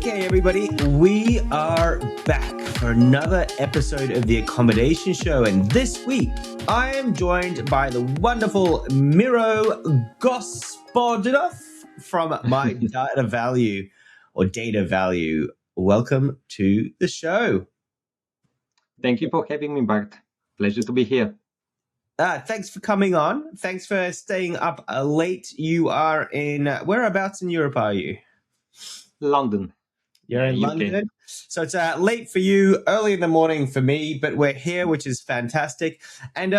Okay, everybody, we are back for another episode of the Accommodation Show. And this week, I am joined by the wonderful Miro Gospodinov from myDataValue or DataValue. Welcome to the show. Thank you for having me, Bart. Pleasure to be here. Thanks for coming on. Thanks for staying up late. You are in, whereabouts in Europe are you? London. You're in London. So it's late for you, early in the morning for me, but we're here, which is fantastic. And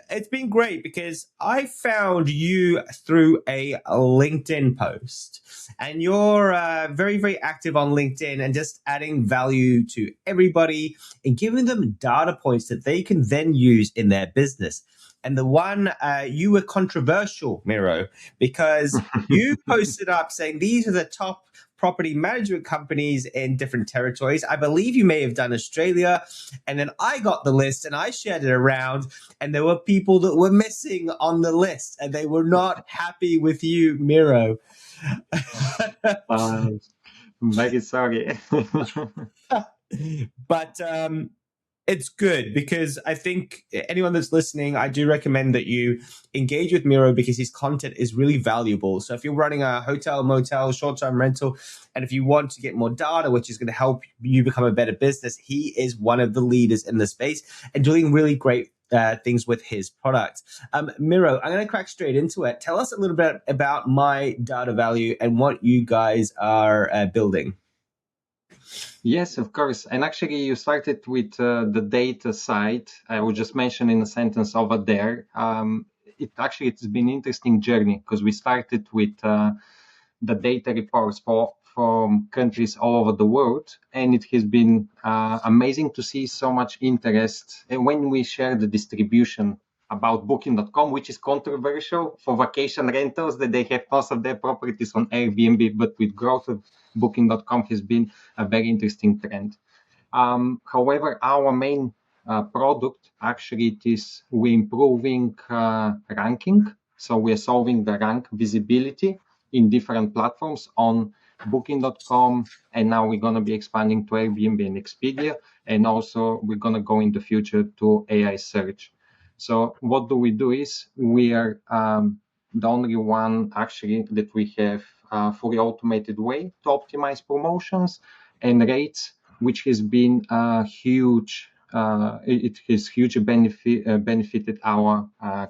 it's been great because I found you through a LinkedIn post. And you're very, very active on LinkedIn and just adding value to everybody and giving them data points that they can then use in their business. And the one, you were controversial, Miro, because you posted up saying these are the top property management companies in different territories. I believe you may have done Australia. And then I got the list and I shared it around. And there were people that were missing on the list and they were not happy with you, Miro. Very sorry. But it's good because I think anyone that's listening, I do recommend that you engage with Miro because his content is really valuable. So if you're running a hotel, motel, short-term rental, and if you want to get more data, which is going to help you become a better business, he is one of the leaders in the space and doing really great things with his product. Miro, I'm going to crack straight into it. Tell us a little bit about myDataValue and what you guys are building. Yes, of course. And actually, you started with the data side. I will just mention in a sentence over there. It's been an interesting journey because we started with the data reports from countries all over the world. And it has been amazing to see so much interest. And when we share the distribution about Booking.com, which is controversial for vacation rentals, that they have most of their properties on Airbnb, but with growth of Booking.com has been a very interesting trend. However, our main product, actually, it is we're improving ranking. So we're solving the rank visibility in different platforms on Booking.com, and now we're going to be expanding to Airbnb and Expedia, and also we're going to go in the future to AI search. So what do we do is we are the only one actually that we have a fully automated way to optimize promotions and rates, which has been huge. It has hugely benefited our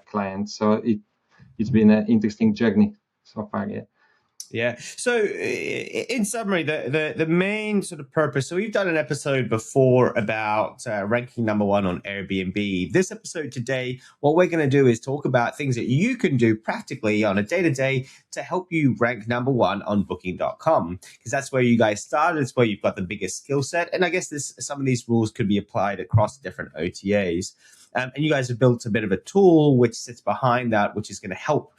clients. So it's been an interesting journey so far. Yeah. Yeah. So in summary, the main sort of purpose, so we've done an episode before about ranking number one on Airbnb. This episode today, what we're going to do is talk about things that you can do practically on a day-to-day to help you rank number one on Booking.com, because that's where you guys started. It's where you've got the biggest skill set. And I guess some of these rules could be applied across different OTAs. And you guys have built a bit of a tool which sits behind that, which is going to help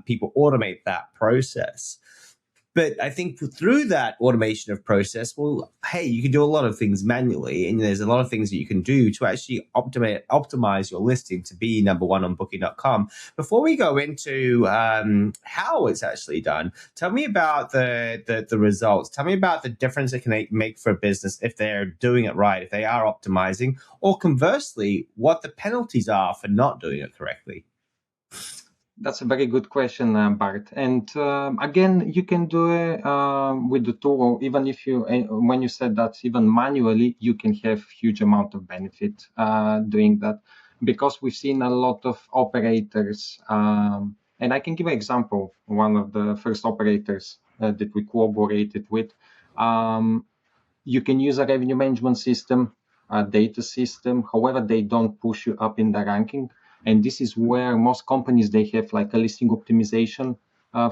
people automate that process. But I think through that automation of process, well, hey, you can do a lot of things manually, and there's a lot of things that you can do to actually optimize your listing to be number one on Booking.com. Before we go into how it's actually done, tell me about the results. Tell me about the difference it can make for a business if they're doing it right, if they are optimizing, or conversely, what the penalties are for not doing it correctly. That's a very good question, Bart. And again, you can do it with the tool, even if when you said that even manually, you can have huge amount of benefit doing that, because we've seen a lot of operators. And I can give an example. One of the first operators that we collaborated with, you can use a revenue management system, a data system. However, they don't push you up in the ranking. And this is where most companies, they have like a listing optimization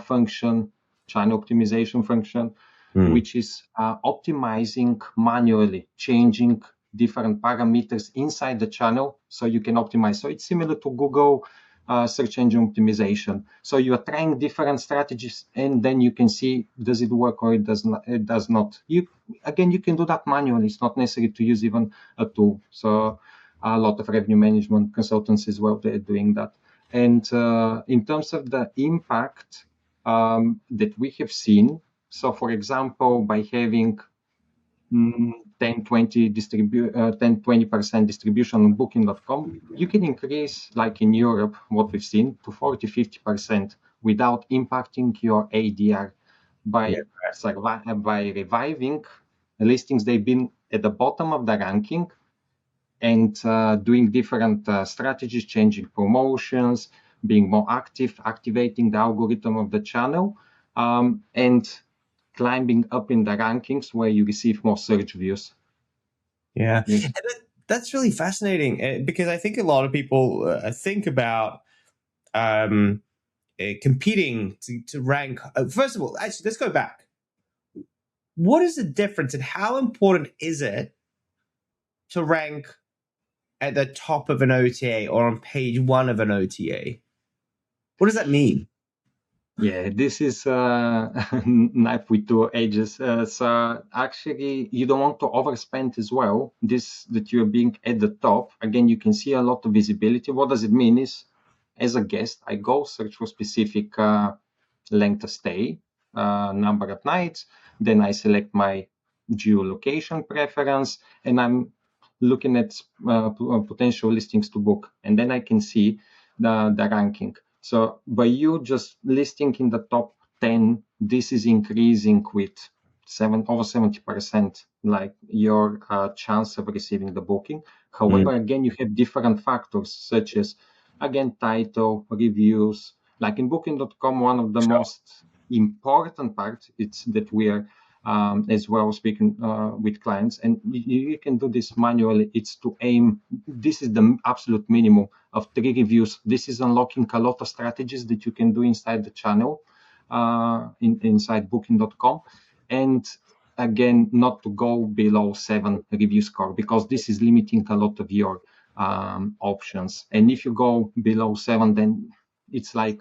function, channel optimization function, which is optimizing manually, changing different parameters inside the channel so you can optimize. So it's similar to Google search engine optimization. So you are trying different strategies, and then you can see, does it work or it does not. You can do that manually. It's not necessary to use even a tool. So a lot of revenue management consultants as well, they're doing that. And in terms of the impact that we have seen, So, for example, by having 10-20% distribution on booking.com, you can increase, like in Europe, what we've seen, to 40-50% without impacting your ADR by reviving listings they've been at the bottom of the ranking and doing different strategies, changing promotions, being more active, activating the algorithm of the channel, and climbing up in the rankings where you receive more search views. Yeah. Yes. And that's really fascinating because I think a lot of people think about competing to rank. First of all, actually, let's go back. What is the difference and how important is it to rank at the top of an OTA or on page one of an OTA? What does that mean? Yeah, this is a knife with two edges. So actually, you don't want to overspend as well. This that you're being at the top. Again, you can see a lot of visibility. What does it mean is, as a guest, I go search for specific length of stay, number of nights. Then I select my geolocation preference, and I'm looking at potential listings to book. And then I can see the ranking. So by you just listing in the top 10, this is increasing with over 70%, like your chance of receiving the booking. However, again, you have different factors such as, again, title, reviews. Like in booking.com, one of the most important parts is that we are as well speaking with clients, and you can do this manually. It's to aim, this is the absolute minimum of 3 reviews. This is unlocking a lot of strategies that you can do inside the channel, inside booking.com. And again, not to go below 7 review score, because this is limiting a lot of your options. And if you go below 7, then it's like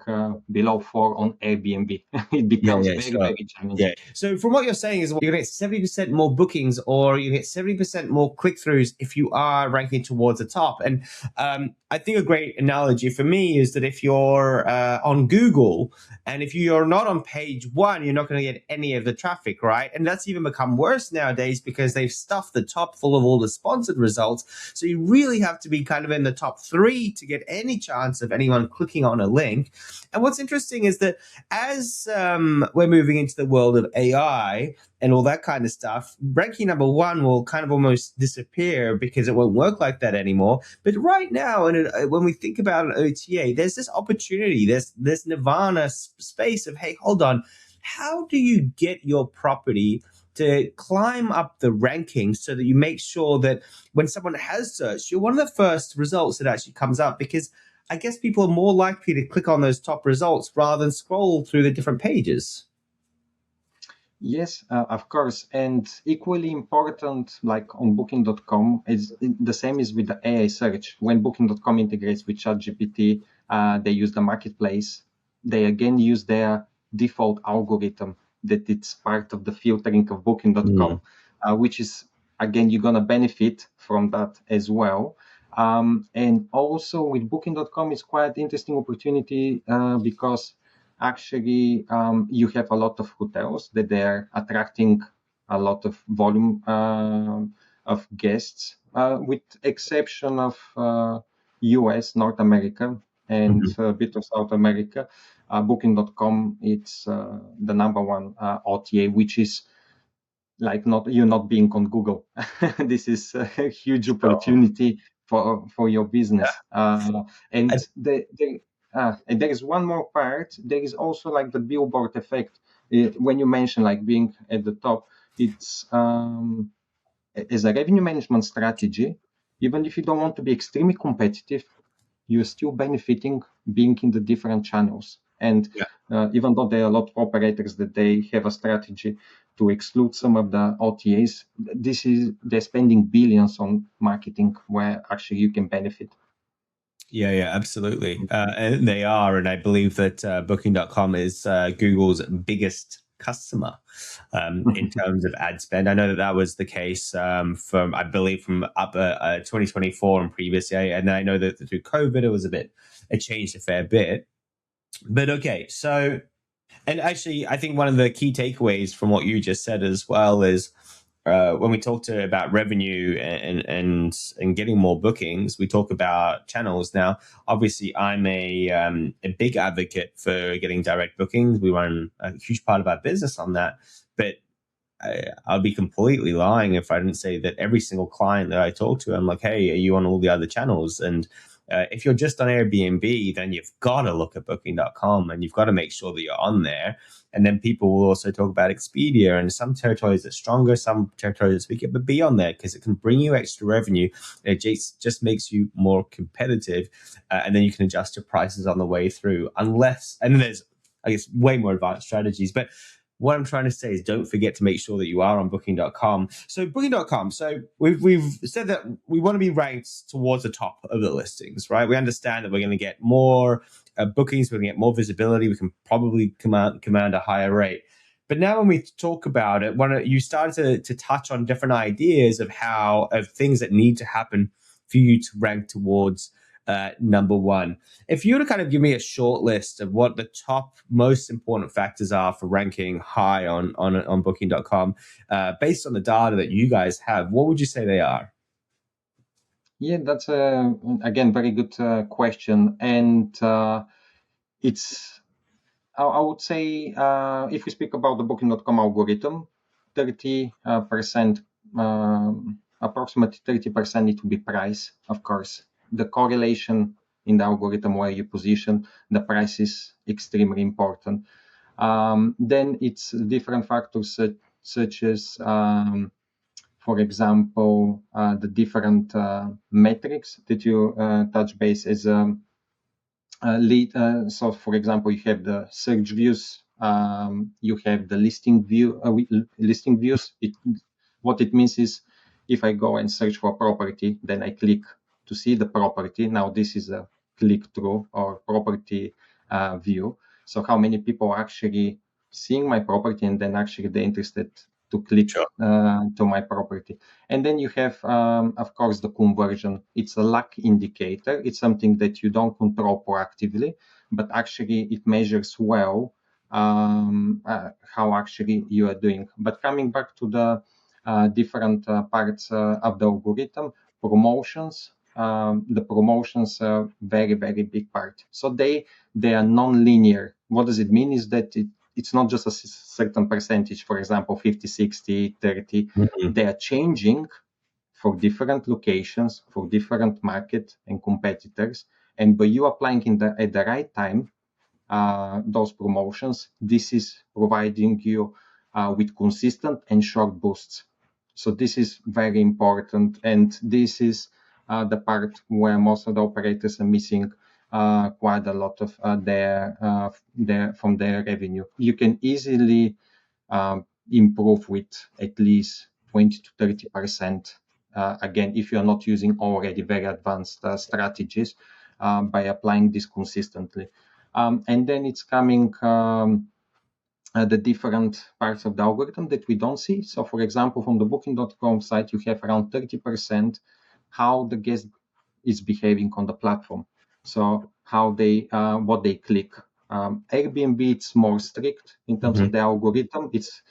below 4 on Airbnb. It becomes very challenging. Yeah. So from what you're saying is you're going to get 70% more bookings, or you get 70% more click-throughs if you are ranking towards the top. And I think a great analogy for me is that if you're on Google and if you're not on page one, you're not going to get any of the traffic, right? And that's even become worse nowadays because they've stuffed the top full of all the sponsored results. So you really have to be kind of in the top 3 to get any chance of anyone clicking on a link. And what's interesting is that as we're moving into the world of AI and all that kind of stuff, ranking number 1 will kind of almost disappear because it won't work like that anymore. But right now, when we think about an OTA, there's this opportunity, there's this nirvana space of, hey, hold on, how do you get your property to climb up the rankings so that you make sure that when someone has searched, you're one of the first results that actually comes up? Because I guess people are more likely to click on those top results rather than scroll through the different pages. Yes, of course. And equally important, like on booking.com, is the same is with the AI search. When booking.com integrates with ChatGPT, they use the marketplace. They again use their default algorithm that it's part of the filtering of booking.com, which is, again, you're going to benefit from that as well. And also with booking.com, it's quite interesting opportunity because actually you have a lot of hotels that they're attracting a lot of volume of guests, with exception of US, North America, and a bit of South America. Booking.com, it's the number 1 OTA, which is like you're not being on Google. This is a huge opportunity for your business. And there is one more part. There is also like the billboard effect. When you mention like being at the top, it's as a revenue management strategy. Even if you don't want to be extremely competitive, you're still benefiting being in the different channels. And even though there are a lot of operators that they have a strategy to exclude some of the OTAs, they're spending billions on marketing where actually you can benefit. Yeah, absolutely. And they are. And I believe that Booking.com is Google's biggest customer in terms of ad spend. I know that was the case from, I believe, from up 2024 and previously. And I know that through COVID, it changed a fair bit. But okay, so And actually, I think one of the key takeaways from what you just said as well is when we talk about revenue and getting more bookings, we talk about channels. Now, obviously, I'm a big advocate for getting direct bookings. We run a huge part of our business on that, but I'll be completely lying if I didn't say that every single client that I talk to, I'm like, hey, are you on all the other channels? And if you're just on Airbnb, then you've got to look at booking.com and you've got to make sure that you're on there. And then people will also talk about Expedia, and some territories are stronger, some territories are weaker, but be on there because it can bring you extra revenue. It just makes you more competitive. And then you can adjust your prices on the way through, unless, and then there's, I guess, way more advanced strategies. But what I'm trying to say is don't forget to make sure that you are on booking.com. So booking.com. So we've said that we want to be ranked towards the top of the listings, right? We understand that we're going to get more bookings. We're going to get more visibility. We can probably command a higher rate. But now when we talk about it, you started to touch on different ideas of things that need to happen for you to rank towards number one. If you were to kind of give me a short list of what the top most important factors are for ranking high on booking.com, based on the data that you guys have, what would you say they are? Yeah, that's again very good question, and it's I would say if we speak about the Booking.com algorithm, 30%, approximately 30%, it will be price, of course. The correlation in the algorithm where you position the price is extremely important. Then it's different factors such as, for example, the different metrics that you touch base as lead. So, for example, you have the search views, you have the listing views. What it means is, if I go and search for property, then I click to see the property. Now, this is a click through or property view. So, how many people are actually seeing my property and then actually they're interested to click Sure. to my property. And then you have, of course, the conversion. It's a luck indicator. It's something that you don't control proactively, but actually it measures well how actually you are doing. But coming back to the different parts of the algorithm, promotions. The promotions are very, very big part. So they are non-linear. What does it mean is that it's not just a certain percentage, for example, 50, 60, 30. Mm-hmm. They are changing for different locations, for different market and competitors. And by you applying at the right time, those promotions, this is providing you with consistent and short boosts. So this is very important. And this is the part where most of the operators are missing quite a lot of from their revenue. You can easily improve with at least 20 to 30%. Again, if you're not using already very advanced strategies by applying this consistently. And then it's coming the different parts of the algorithm that we don't see. So, for example, from the Booking.com site, you have around 30% how the guest is behaving on the platform. So, how they what they click. Airbnb, it's more strict in terms of the algorithm. It's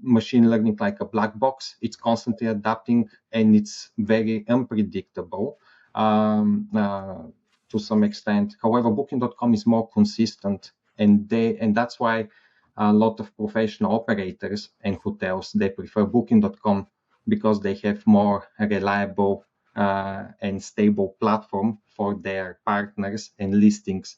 machine learning like a black box. It's constantly adapting and it's very unpredictable to some extent. However, Booking.com is more consistent, and that's why a lot of professional operators and hotels they prefer Booking.com because they have more reliable and stable platform for their partners and listings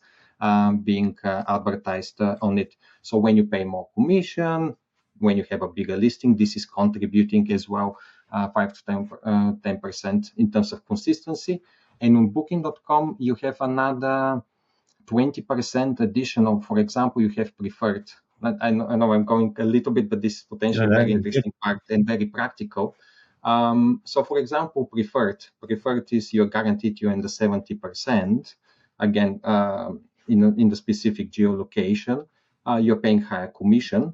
being advertised on it. So when you pay more commission, when you have a bigger listing, this is contributing as well 5 to 10% in terms of consistency. And on Booking.com, you have another 20% additional. For example, you have preferred. I know I'm going a little bit, but this is potentially very interesting part and very practical. So, for example, preferred is you're guaranteed you're in the 70%. Again, in the specific geolocation, you're paying higher commission.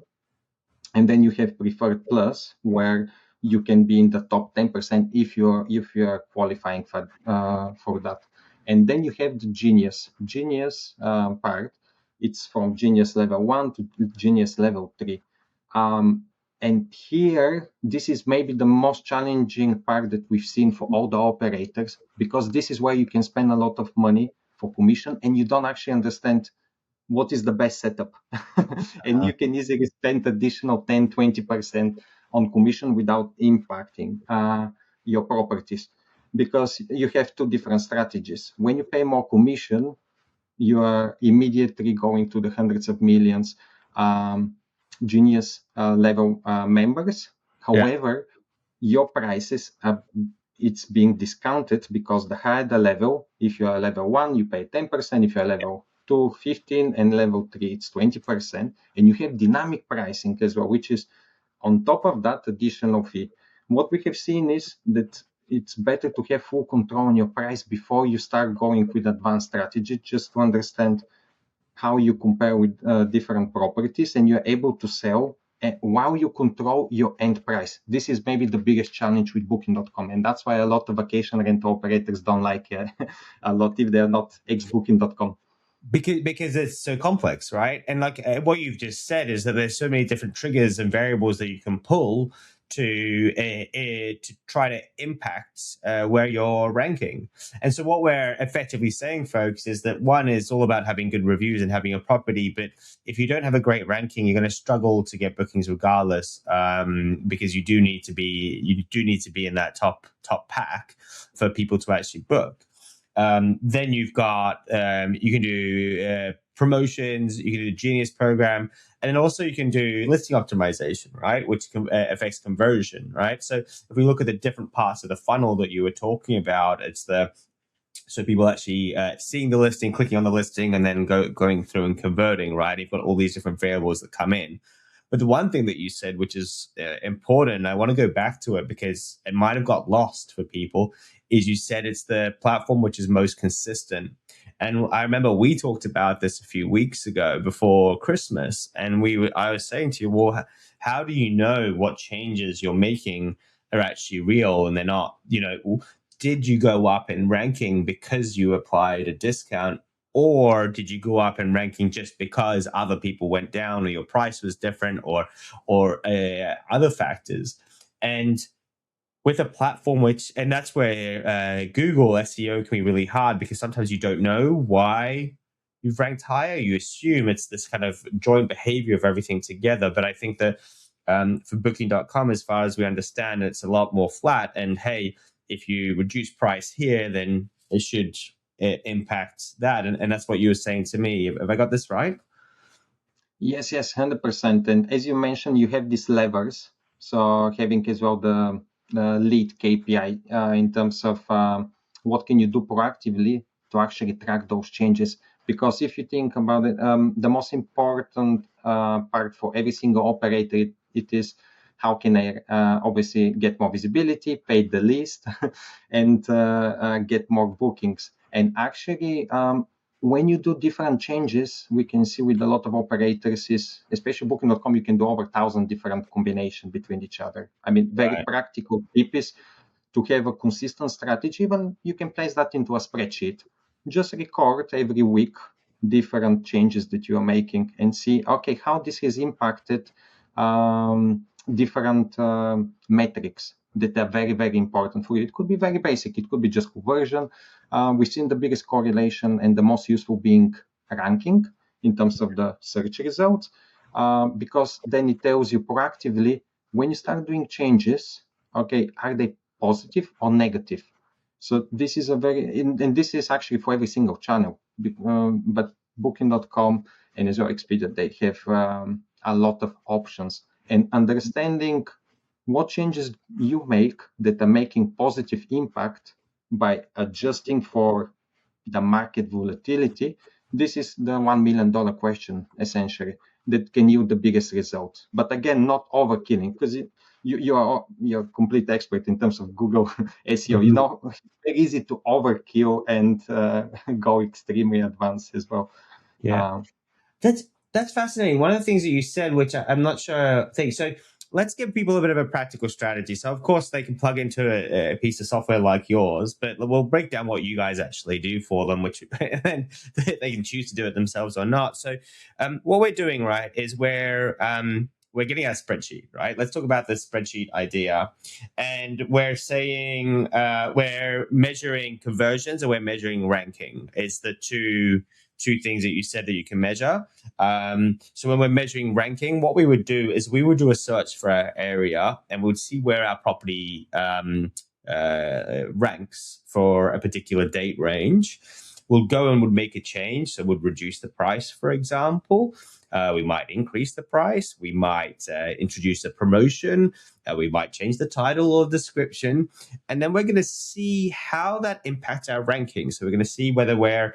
And then you have preferred plus, where you can be in the top 10% if you're qualifying for that. And then you have the genius part. It's from Genius level 1 to Genius level 3. And here, this is maybe the most challenging part that we've seen for all the operators, because this is where you can spend a lot of money for commission and you don't actually understand what is the best setup. And you can easily spend additional 10, 20% on commission without impacting your properties, because you have two different strategies. When you pay more commission, you are immediately going to the hundreds of millions Genius level members. However, your prices are, it's being discounted, because the higher the level, if you are level 1, you pay 10%, if you are level 2, 15, and level 3, it's 20%. And you have dynamic pricing as well, which is on top of that additional fee. What we have seen is that it's better to have full control on your price before you start going with advanced strategy, just to understand how you compare with different properties, and you're able to sell while you control your end price. This is maybe the biggest challenge with Booking.com, and that's why a lot of vacation rental operators don't like a lot if they're not ex-Booking.com. Because it's so complex, right? And like what you've just said is that there's so many different triggers and variables that you can pull to try to impact where you're ranking. And so what we're effectively saying, folks, is that one is all about having good reviews and having a property, but if you don't have a great ranking, you're going to struggle to get bookings regardless, because you do need to be in that top pack for people to actually book. Then you've got you can do promotions, you can do the Genius program, and then also you can do listing optimization, right, which affects conversion, right? So if we look at the different parts of the funnel that you were talking about, it's so people actually seeing the listing, clicking on the listing, and then going through and converting, right? You've got all these different variables that come in. But the one thing that you said, which is important, I want to go back to it because it might have got lost for people, is you said it's the platform which is most consistent. And I remember we talked about this a few weeks ago before Christmas, and I was saying to you, well, how do you know what changes you're making are actually real and they're not? Did you go up in ranking because you applied a discount, or did you go up in ranking just because other people went down, or your price was different, or other factors? And with a platform and that's where Google SEO can be really hard, because sometimes you don't know why you've ranked higher. You assume it's this kind of joint behavior of everything together. But I think that for Booking.com, as far as we understand, it's a lot more flat. And hey, if you reduce price here, then it should impact that. And that's what you were saying to me. Have I got this right? Yes, 100%. And as you mentioned, you have these levers. So having as well the lead KPI in terms of what can you do proactively to actually track those changes. Because if you think about it, the most important part for every single operator, it is how can I obviously get more visibility, pay the least, and get more bookings. And actually, when you do different changes, we can see with a lot of operators is, especially Booking.com, you can do over 1,000 different combinations between each other. I mean, very practical tip is to have a consistent strategy. Even you can place that into a spreadsheet. Just record every week different changes that you are making and see, okay, how this has impacted different metrics that are very, very important for you. It could be very basic. It could be just conversion. We've seen the biggest correlation and the most useful being ranking in terms of the search results, because then it tells you proactively when you start doing changes, okay, are they positive or negative? So this is and this is actually for every single channel, but Booking.com and as well Expedia, they have a lot of options, and understanding what changes you make that are making positive impact by adjusting for the market volatility. This is the $1 million question, essentially, that can yield the biggest result. But again, not overkilling, because you're a complete expert in terms of Google SEO. Mm-hmm. It's very easy to overkill and go extremely advanced as well. Yeah. That's fascinating. One of the things that you said, which I'm not sure I think so, let's give people a bit of a practical strategy. So, of course, they can plug into a piece of software like yours, but we'll break down what you guys actually do for them, which and they can choose to do it themselves or not. So, what we're doing, right, is we're getting a spreadsheet, right? Let's talk about this spreadsheet idea. And we're saying we're measuring conversions and we're measuring ranking. It's the two things that you said that you can measure. So when we're measuring ranking, what we would do is we would do a search for our area and we'd see where our property ranks for a particular date range. We'll go and would make a change. So we'd reduce the price, for example. We might increase the price. We might introduce a promotion. We might change the title or description. And then we're going to see how that impacts our ranking. So we're going to see whether we're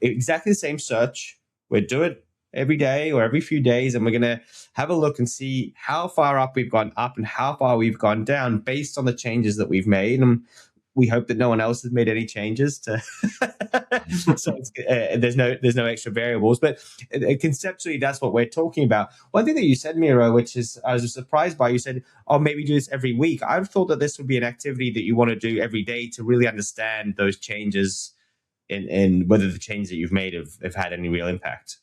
exactly the same search. We'll do it every day or every few days. And we're going to have a look and see how far up we've gone up and how far we've gone down based on the changes that we've made. And we hope that no one else has made any changes to so there's no extra variables, but conceptually that's what we're talking about. One thing that you said, Miro, which is I was surprised by, you said, oh, maybe do this every week. I've thought that this would be an activity that you want to do every day to really understand those changes and whether the changes that you've made have had any real impact.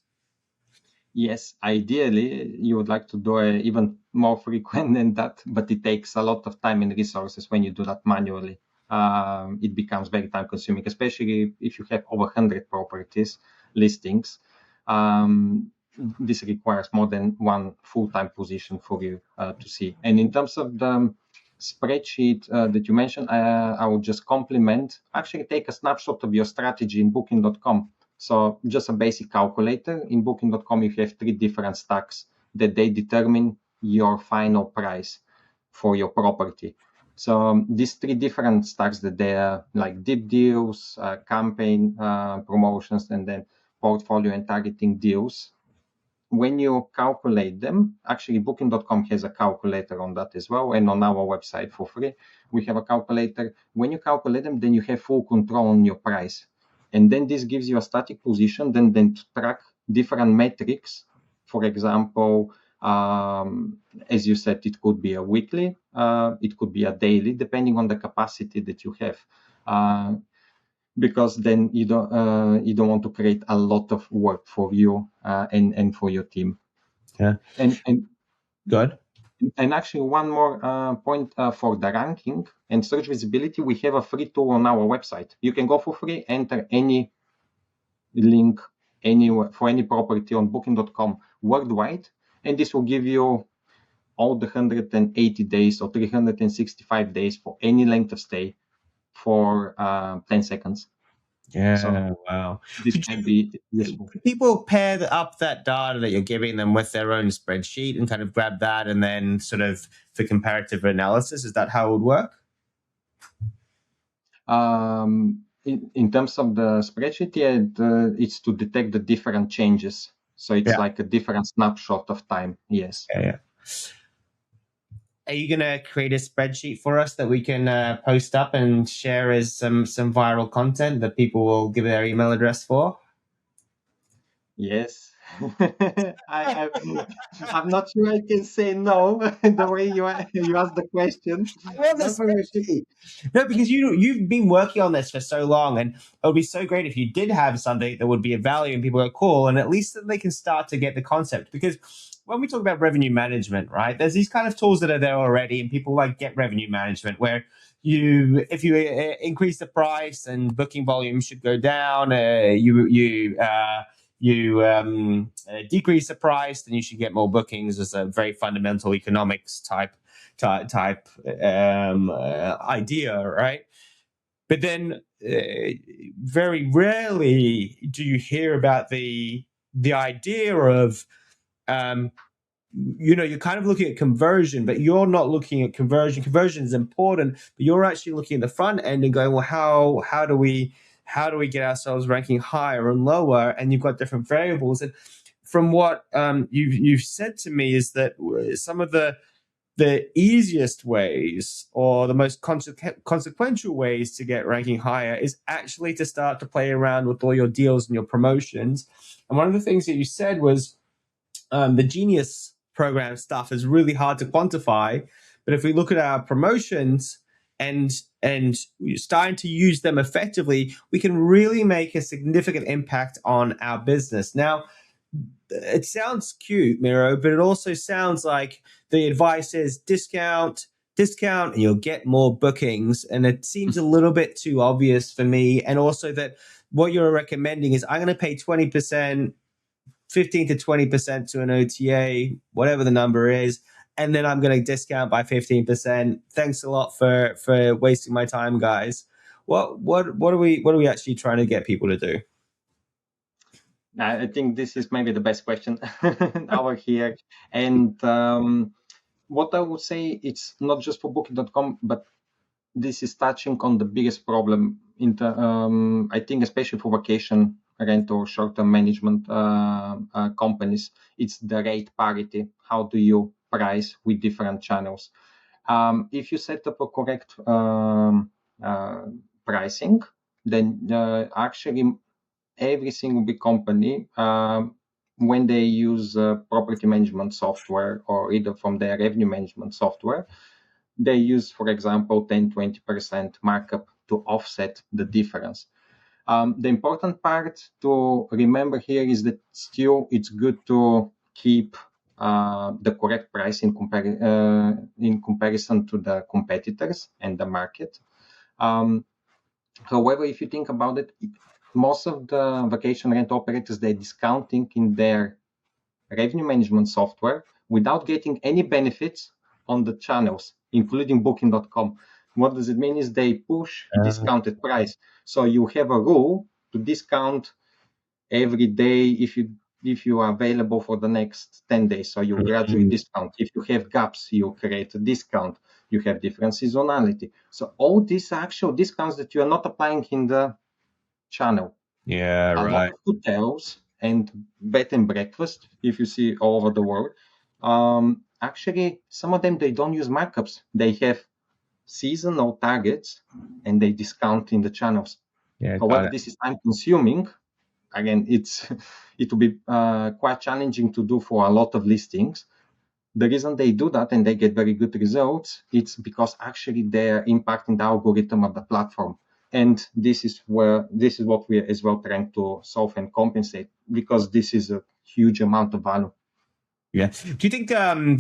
Yes, ideally, you would like to do it even more frequent than that, but it takes a lot of time and resources when you do that manually. It becomes very time consuming, especially if you have over 100 properties listings. This requires more than one full-time position for you to see. And in terms of the spreadsheet that you mentioned, I would just complement, actually take a snapshot of your strategy in booking.com. So just a basic calculator. In booking.com, you have 3 different stacks that they determine your final price for your property. So these 3 different stacks that they are like deep deals, campaign promotions, and then portfolio and targeting deals. When you calculate them, actually booking.com has a calculator on that as well. And on our website for free, we have a calculator. When you calculate them, then you have full control on your price. And then this gives you a static position, then to track different metrics. For example, as you said, it could be a weekly, it could be a daily, depending on the capacity that you have, because then you don't want to create a lot of work for you and for your team. Yeah. And good. And actually, one more point for the ranking and search visibility, we have a free tool on our website. You can go for free, enter any link anywhere for any property on booking.com worldwide, and this will give you all the 180 days or 365 days for any length of stay for 10 seconds. Yeah, so, wow. This can be useful. Could people pair up that data that you're giving them with their own spreadsheet and kind of grab that and then sort of for comparative analysis? Is that how it would work? In terms of the spreadsheet, it's to detect the different changes. So it's like a different snapshot of time. Yes. Yeah. Are you going to create a spreadsheet for us that we can post up and share as some viral content that people will give their email address for? Yes. I'm not sure I can say no the way you asked the question. No, because you've been working on this for so long, and it would be so great if you did have something that would be of value and people go, cool, and at least they can start to get the concept. Because when we talk about revenue management, right, there's these kind of tools that are there already, and people like get revenue management where if you increase the price and booking volume should go down, you decrease the price, then you should get more bookings as a very fundamental economics type idea, right? But then very rarely do you hear about the idea of you're kind of looking at conversion, but you're not looking at conversion. Conversion is important, but you're actually looking at the front end and going, well, how do we get ourselves ranking higher and lower? And you've got different variables. And from what you've said to me is that some of the easiest ways or the most consequential ways to get ranking higher is actually to start to play around with all your deals and your promotions. And one of the things that you said was the genius program stuff is really hard to quantify. But if we look at our promotions and we're starting to use them effectively, we can really make a significant impact on our business. Now, it sounds cute, Miro, but it also sounds like the advice is discount, and you'll get more bookings. And it seems a little bit too obvious for me. And also that what you're recommending is I'm going to pay 20%, 15 to 20% to an OTA, whatever the number is, and then I'm going to discount by 15%. Thanks a lot for wasting my time, guys. What are we actually trying to get people to do? I think this is maybe the best question over here. And what I would say, it's not just for Booking.com, but this is touching on the biggest problem in the, I think, especially for vacation rental, short-term management companies. It's the rate parity. How do you price with different channels? If you set up a correct pricing, then actually every single big company, when they use property management software or either from their revenue management software, they use, for example, 10-20% markup to offset the difference. The important part to remember here is that still it's good to keep the correct price in comparison to the competitors and the market. However, if you think about it, most of the vacation rental operators, they're discounting in their revenue management software without getting any benefits on the channels, including Booking.com. What does it mean is they push a discounted price. So you have a rule to discount every day if you are available for the next 10 days. So you gradually discount. If you have gaps, you create a discount. You have different seasonality. So all these actual discounts that you are not applying in the channel. Yeah, a lot of hotels and bed and breakfast, if you see all over the world, actually some of them, they don't use markups. They have seasonal targets and they discount in the channels. However, this is time consuming. Again, it will be quite challenging to do for a lot of listings. The reason they do that and they get very good results, it's because actually they're impacting the algorithm of the platform. And this is what we're as well trying to solve and compensate, because this is a huge amount of value. Yeah. Do you think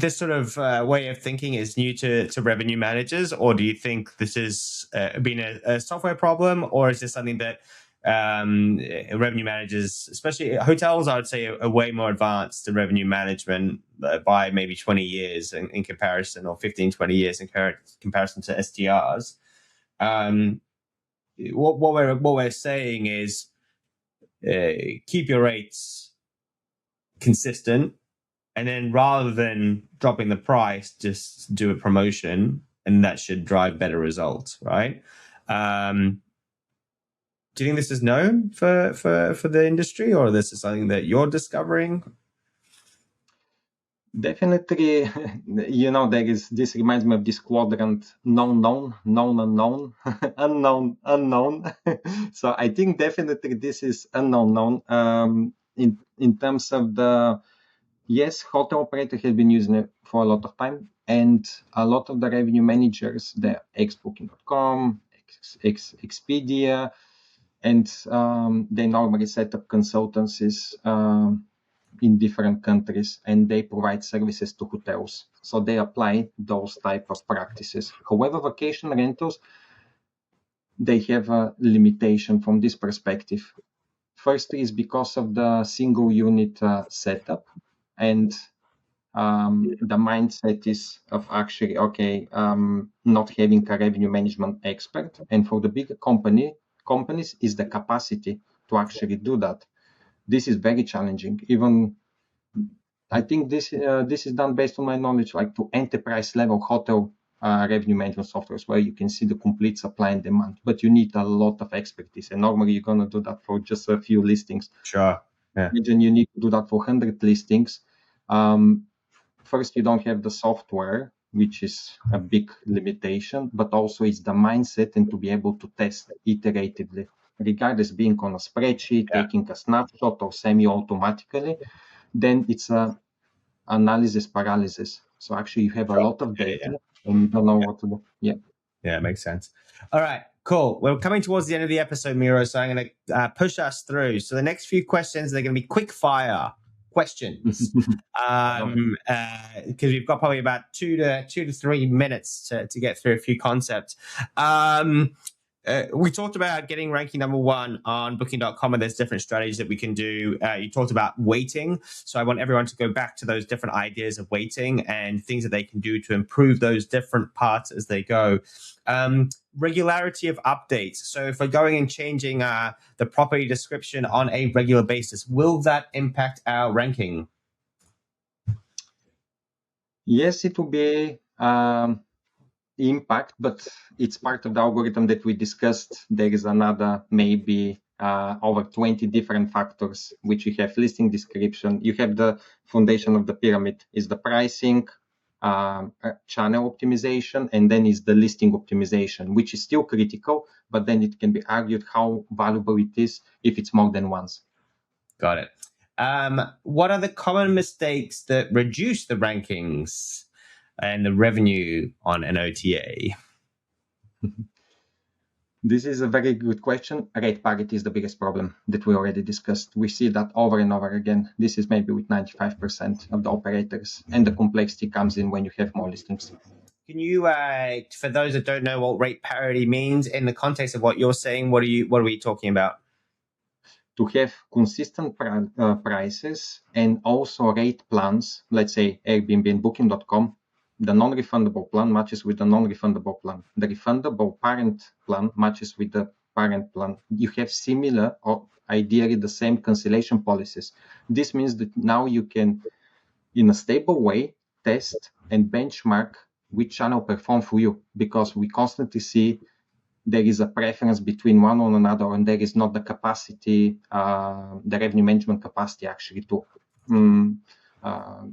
this sort of way of thinking is new to revenue managers, or do you think this has been a software problem, or is this something that revenue managers, especially hotels, I would say, are way more advanced to revenue management by maybe 20 years in comparison, or 15, 20 years in comparison to STRs? What we're saying is keep your rates consistent, and then rather than dropping the price, just do a promotion, and that should drive better results, right? Do you think this is known for the industry, or this is something that you're discovering? Definitely, this reminds me of this quadrant: known, unknown, unknown. So I think definitely this is unknown. In terms of yes, hotel operator has been using it for a lot of time, and a lot of the revenue managers, they're ex-Booking.com, Expedia, and they normally set up consultancies in different countries, and they provide services to hotels. So they apply those type of practices. However, vacation rentals, they have a limitation from this perspective. Firstly, is because of the single unit setup, and the mindset is of actually, not having a revenue management expert. And for the bigger companies is the capacity to actually do that. This is very challenging. Even I think this is done based on my knowledge, like to enterprise level hotel revenue management softwares, where you can see the complete supply and demand, but you need a lot of expertise. And normally you're going to do that for just a few listings. Sure. Yeah. Imagine you need to do that for 100 listings. First, you don't have the software, which is a big limitation, but also it's the mindset and to be able to test iteratively, regardless being on a spreadsheet, taking a snapshot or semi-automatically. Then it's a analysis paralysis. So actually you have a lot of data and you don't know what to do. Yeah. Yeah, it makes sense. All right, cool. We're coming towards the end of the episode, Miro, so I'm going to push us through. So the next few questions, they're going to be quick fire questions, because we've got probably about 2 to 3 minutes to get through a few concepts. We talked about getting ranking number 1 on booking.com, and there's different strategies that we can do. You talked about weighting. So I want everyone to go back to those different ideas of weighting and things that they can do to improve those different parts as they go. Regularity of updates. So if we're going and changing the property description on a regular basis, will that impact our ranking? Yes, it will be impact, but it's part of the algorithm that we discussed. There is another maybe over 20 different factors, which you have: listing description. You have the foundation of the pyramid is the pricing, channel optimization, and then is the listing optimization, which is still critical, but then it can be argued how valuable it is if it's more than once. Got it. What are the common mistakes that reduce the rankings and the revenue on an OTA? This is a very good question. Rate parity is the biggest problem that we already discussed. We see that over and over again. This is maybe with 95% of the operators, and the complexity comes in when you have more listings. Can you, for those that don't know what rate parity means, in the context of what you're saying, what are we talking about? To have consistent prices and also rate plans, let's say Airbnb and Booking.com, the non-refundable plan matches with the non-refundable plan. The refundable parent plan matches with the parent plan. You have similar or ideally the same cancellation policies. This means that now you can, in a stable way, test and benchmark which channel perform for you, because we constantly see there is a preference between one or another, and there is not the capacity, the revenue management capacity actually to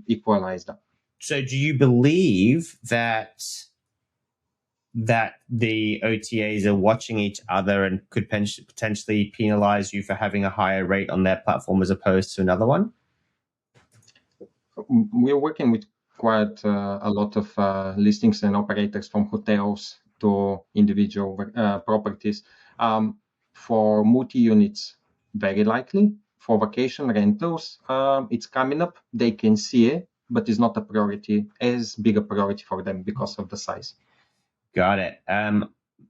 equalize that. So do you believe that the OTAs are watching each other and could potentially penalize you for having a higher rate on their platform as opposed to another one? We're working with quite a lot of listings and operators, from hotels to individual properties. For multi-units, very likely. For vacation rentals, it's coming up. They can see it, but it's not a priority, as big a priority for them because of the size. Got it.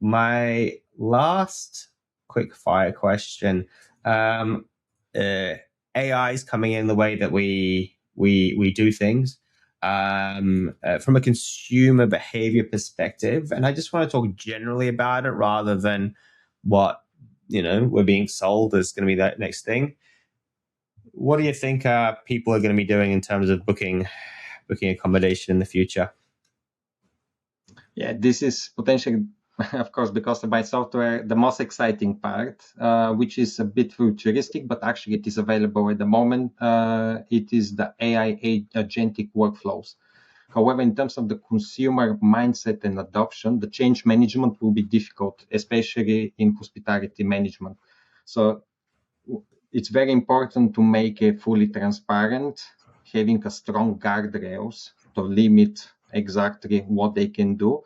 My last quick fire question. AI is coming in the way that we do things from a consumer behavior perspective, and I just want to talk generally about it rather than what we're being sold as going to be that next thing. What do you think people are going to be doing in terms of booking accommodation in the future? Yeah, this is potentially, of course, because by software, the most exciting part, which is a bit futuristic, but actually it is available at the moment. It is the AI agentic workflows. However, in terms of the consumer mindset and adoption, the change management will be difficult, especially in hospitality management. So it's very important to make it fully transparent, having a strong guardrails to limit exactly what they can do,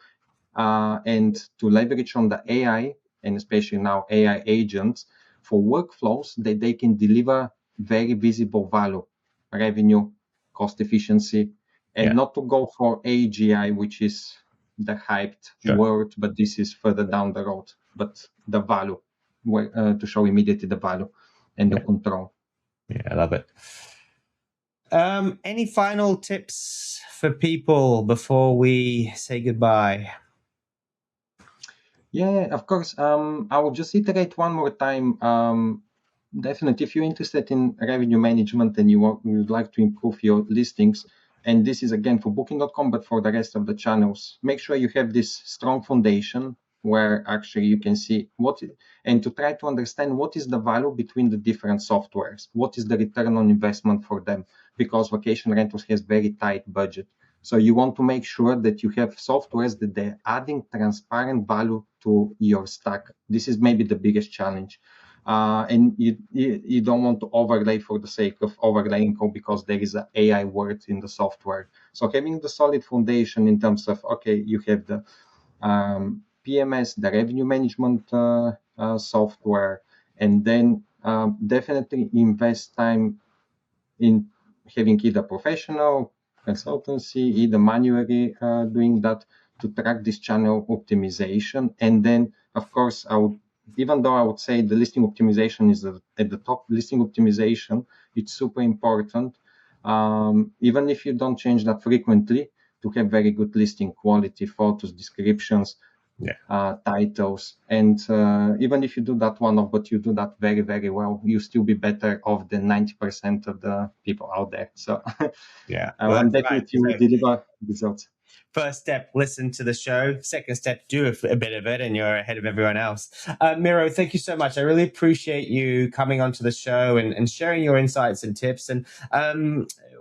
and to leverage on the AI, and especially now AI agents for workflows that they can deliver very visible value, revenue, cost efficiency, and not to go for AGI, which is the hyped word, but this is further down the road. But the value, to show immediately the value and the control. Yeah, I love it. Any final tips for people before we say goodbye? Yeah, of course. I will just iterate one more time. Definitely, if you're interested in revenue management and you would like to improve your listings, and this is again for Booking.com, but for the rest of the channels, make sure you have this strong foundation where actually you can see and to try to understand what is the value between the different softwares, what is the return on investment for them, because vacation rentals has very tight budget. So you want to make sure that you have softwares that they're adding transparent value to your stack. This is maybe the biggest challenge. and you don't want to overlay for the sake of overlaying code because there is an AI word in the software. So having the solid foundation in terms of, okay, you have the PMS, the revenue management software, and then definitely invest time in having either professional consultancy, either manually doing that to track this channel optimization. And then, of course, even though I would say the listing optimization is at the top, listing optimization, it's super important. Even if you don't change that frequently, to have very good listing quality, photos, descriptions, titles. And even if you do that one off, but you do that very, very well, you still be better off than 90% of the people out there. So I'm definitely will deliver results. First step, listen to the show. Second step, do a bit of it, and you're ahead of everyone else. Miro, thank you so much. I really appreciate you coming onto the show and sharing your insights and tips. And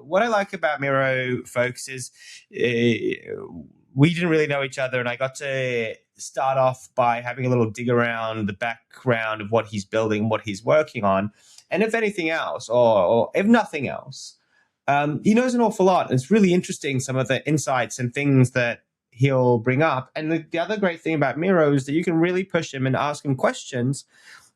what I like about Miro, folks, is we didn't really know each other, and I got to start off by having a little dig around the background of what he's building, what he's working on. And if anything else, or if nothing else, he knows an awful lot. It's really interesting, some of the insights and things that he'll bring up. And the other great thing about Miro is that you can really push him and ask him questions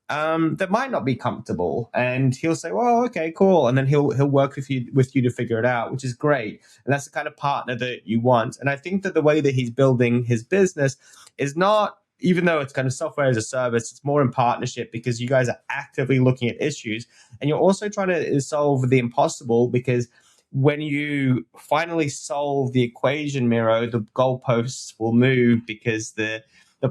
that might not be comfortable, and he'll say, well, okay, cool, and then he'll work with you to figure it out, which is great. And that's the kind of partner that you want. And I think that the way that he's building his business is not, even though it's kind of software as a service, it's more in partnership, because you guys are actively looking at issues, and you're also trying to solve the impossible, because when you finally solve the equation, Miro, the goalposts will move, because the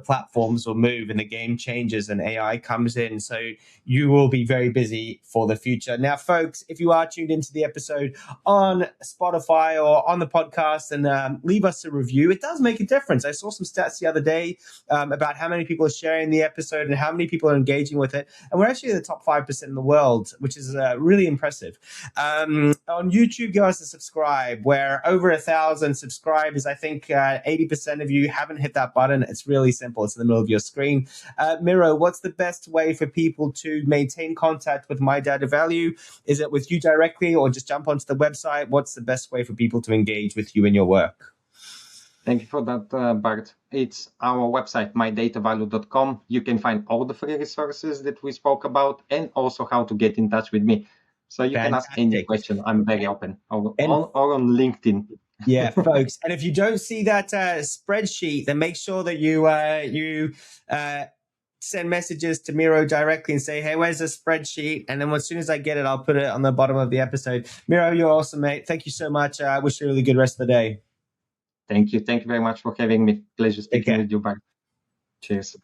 platforms will move and the game changes and AI comes in. So you will be very busy for the future. Now, folks, if you are tuned into the episode on Spotify or on the podcast, and leave us a review, it does make a difference. I saw some stats the other day about how many people are sharing the episode and how many people are engaging with it. And we're actually in the top 5% in the world, which is really impressive. On YouTube, give us a subscribe. We're over 1,000 subscribers. I think 80% of you haven't hit that button. It's really simple. It's in the middle of your screen. Miro, what's the best way for people to maintain contact with myDataValue? Is it with you directly, or just jump onto the website? What's the best way for people to engage with you and your work? Thank you for that, Bart. It's our website, myDataValue.com. You can find all the free resources that we spoke about, and also how to get in touch with me. So you can ask any question. I'm very open. Or on LinkedIn. Yeah, folks. And if you don't see that spreadsheet, then make sure that you send messages to Miro directly and say, hey, where's the spreadsheet? And then as soon as I get it, I'll put it on the bottom of the episode. Miro, you're awesome, mate. Thank you so much. I wish you a really good rest of the day. Thank you. Thank you very much for having me. Pleasure speaking with you, Bart. Cheers.